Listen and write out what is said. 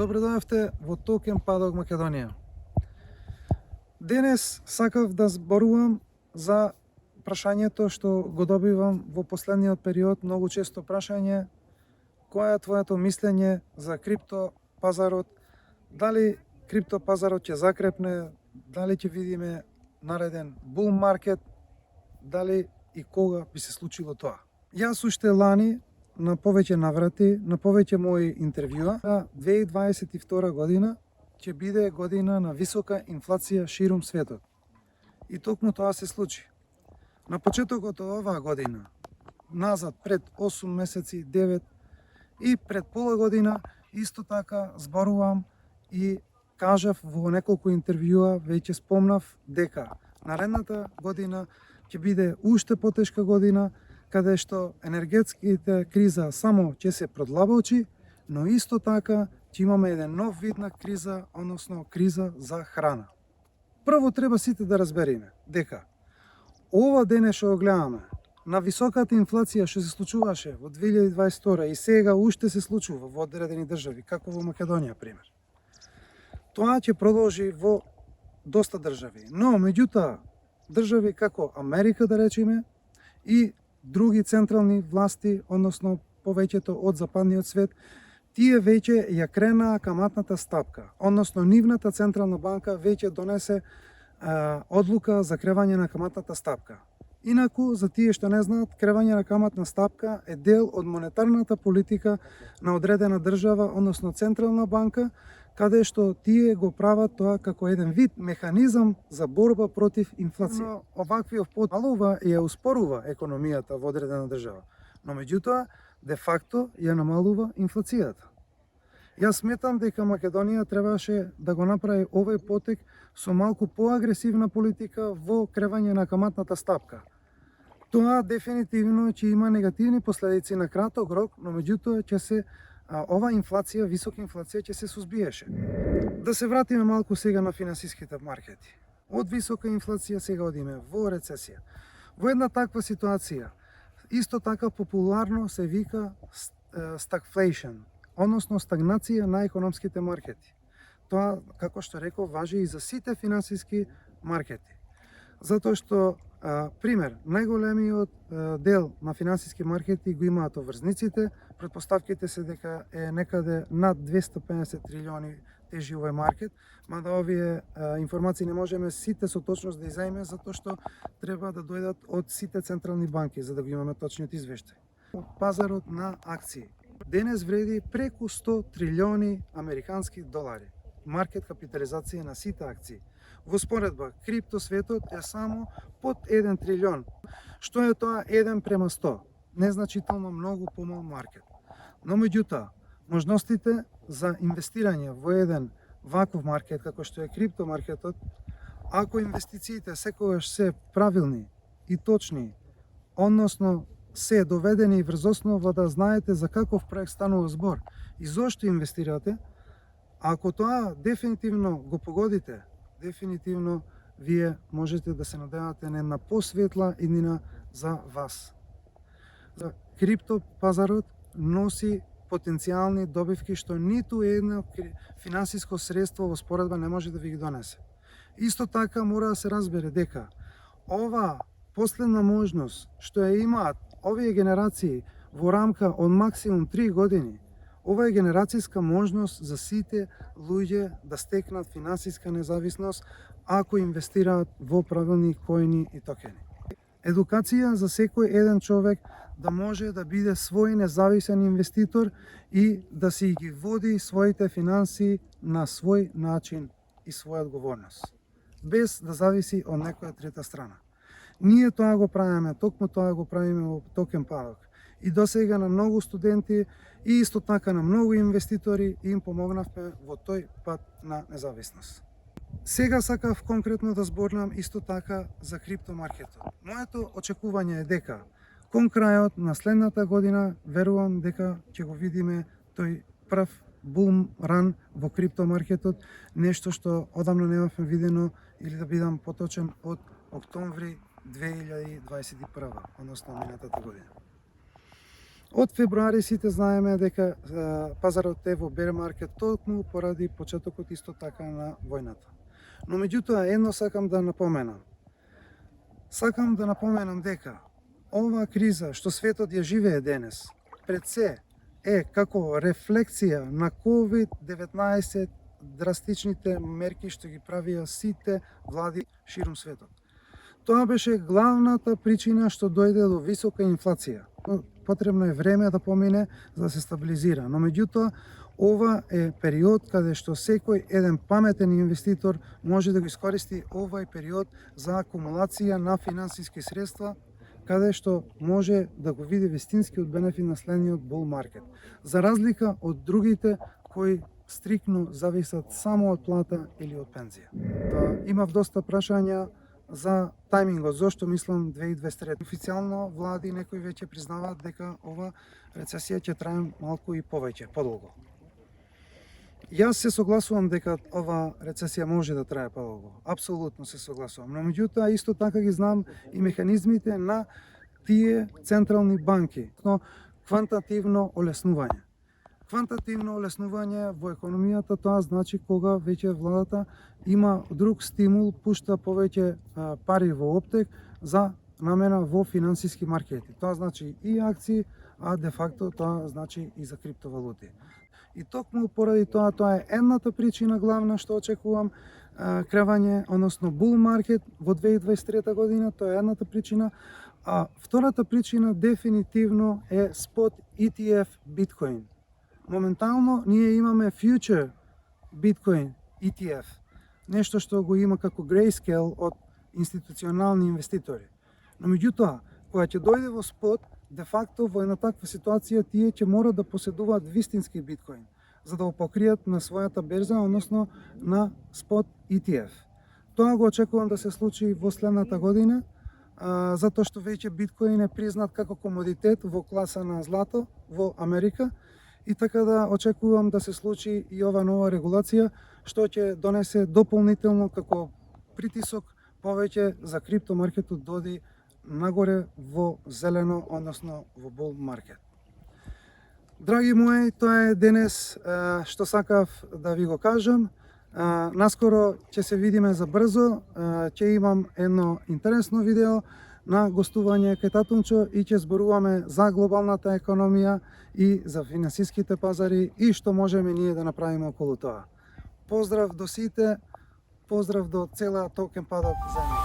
Добре дојавте во Токен Падок Македонија. Денес сакав да зборувам за прашањето што го добивам во последниот период, многу често прашање: кој е твоето мислење за крипто пазарот? Дали крипто пазарот ќе закрепне? Дали ќе видиме нареден бул маркет? Дали и кога би се случило тоа? Јас уште лани на повеќе наврати, на повеќе мои интервјуа, 2022 година ќе биде година на висока инфлација ширум светот. И токму тоа се случи. На почетокот од оваа година, назад пред 8 месеци, 9 и пред пола година, исто така зборувам и кажав во неколку интервјуа, веќе спомнав дека наредната година ќе биде уште потешка година, каде што енергетските криза само ќе се продлабочи, но исто така ќе имаме еден нов вид на криза, односно криза за храна. Прво треба сите да разбериме дека ова денес што го гледаме на високата инфлација што се случуваше во 2022 и сега уште се случува во одредени држави, како во Македонија, пример. Тоа ќе продолжи во доста држави, но меѓутоа држави како Америка, да речеме, и други централни власти, односно повеќето од западниот свет, тие веќе ја кренаа каматната стапка, односно нивната централна банка веќе донесе одлука за кревање на каматната стапка. Инаку, за тие што не знаат, кревање на каматна стапка е дел од монетарната политика на одредена држава, односно централна банка, каде што тие го прават тоа како еден вид механизам за борба против инфлација. Оваквиот подмалува и ја успорува економијата во одредена држава, но меѓутоа, де факто ја намалува инфлацијата. Јас сметам дека Македонија требаше да го направи овој потек со малку поагресивна политика во кревање на каматната стапка. Тоа дефинитивно ќе има негативни последици на краток рок, но меѓутоа ќе се ова инфлација, висока инфлација ќе се сузбиеше. Да се вратиме малку сега на финансиските маркети. Од висока инфлација сега одиме во рецесија. Во една таква ситуација, исто така популарно се вика stagflation, односно стагнација на економските маркети. Тоа, како што реков, важи и за сите финансиски маркети. Затоа што, пример, најголемиот дел на финансиски маркети го имаат обврзниците, претпоставките се дека е некаде над 250 трилиони тежи овој маркет, мада овие информации не можеме сите со точност да изаиме, затоа што треба да дојдат од сите централни банки, за да го имаме точниот извештај. Пазарот на акции денес вреди преку 100 трилиони американски долари. Маркет капитализација на сите акции. Во споредба, крипто светот е само под 1 трилион. Што е тоа 1:100? Незначително многу помал маркет. Но меѓутоа, можностите за инвестирање во еден ваков маркет, како што е крипто маркетот, ако инвестициите секогаш се правилни и точни, односно се доведени врз основа да знаете за каков проект станува збор и зошто инвестирате, ако тоа дефинитивно го погодите, дефинитивно вие можете да се надевате на една посветла иднина за вас. За крипто пазарот носи потенцијални добивки што ниту едно финансиско средство во споредба не може да ви ги донесе. Исто така мора да се разбере дека ова последна можност што ја имаат овие генерации во рамка од максимум 3 години, ова е генерацијска можност за сите луѓе да стекнат финансиска независност ако инвестираат во правилни коини и токени. Едукација за секој еден човек да може да биде свој независен инвеститор и да си ги води своите финанси на свој начин и своја одговорност, без да зависи од некоја трета страна. Ние тоа го правиме, токму тоа го правиме во Токен Падок. И досега на многу студенти и исто така на многу инвеститори им помогнавме во тој пат на независност. Сега сакав конкретно да зборнам исто така за криптомаркетот. Моето очекување е дека кон крајот на следната година верувам дека ќе го видиме тој прв бум ран во криптомаркетот, нешто што одамна немавме видено, или да бидам поточен, од октомври 2021, односно минатата година. Од февруари сите знаеме дека пазарот е во бер маркет токму поради почетокот исто така на војната. Но меѓутоа едно сакам да напоменам. Сакам да напоменам дека ова криза што светот ја живее денес, пред се е како рефлексија на COVID-19 драстичните мерки што ги правија сите влади ширум светот. Тоа беше главната причина што дојде до висока инфлација. Потребно е време да помине за да се стабилизира, но меѓутоа ова е период каде што секој еден паметен инвеститор може да го искористи овај период за акумулација на финансиски средства, каде што може да го види вистинскиот бенефит на следниот bull market. За разлика од другите кои стрикно зависат само од плата или од пензија. Имав доста прашања за тајмингот, зошто мислам 2023. Официјално влади некои веќе признаваат дека ова рецесија ќе трае малку и повеќе, подолго. Јас се согласувам дека ова рецесија може да трае подолго. Апсолутно се согласувам. Но меѓутоа исто така ги знам и механизмите на тие централни банки, но квантативно олеснување. Квантативно олеснување во економијата, тоа значи кога веќе владата има друг стимул, пушта повеќе пари во оптек за намена во финансиски маркети. Тоа значи и акции, а де факто тоа значи и за криптовалути. И токму поради тоа е едната причина главна што очекувам кревање, односно bull market во 2023 година, тоа е едната причина. А втората причина дефинитивно е спот ETF Bitcoin. Моментално ние имаме Future Bitcoin ETF, нешто што го има како Grayscale од институционални инвеститори. Но меѓутоа, кога ќе дојде во спот, де факто во една таква ситуација тие ќе мора да поседуваат вистински биткоин за да го покријат на својата берза, односно на спот ETF. Тоа го очекувам да се случи во следната година, затоа што веќе биткоин е признат како комодитет во класа на злато во Америка и така да очекувам да се случи и ова нова регулација што ќе донесе дополнително како притисок повеќе за криптомаркетот доди нагоре во зелено, односно во bull market. Драги мои, тоа е денес што сакав да ви го кажам. Наскоро ќе се видиме за брзо, ќе имам едно интересно видео на гостување кај Татунчо и ќе зборуваме за глобалната економија и за финансиските пазари и што можеме ние да направиме околу тоа. Поздрав до сите, поздрав до цела токен падот заедно.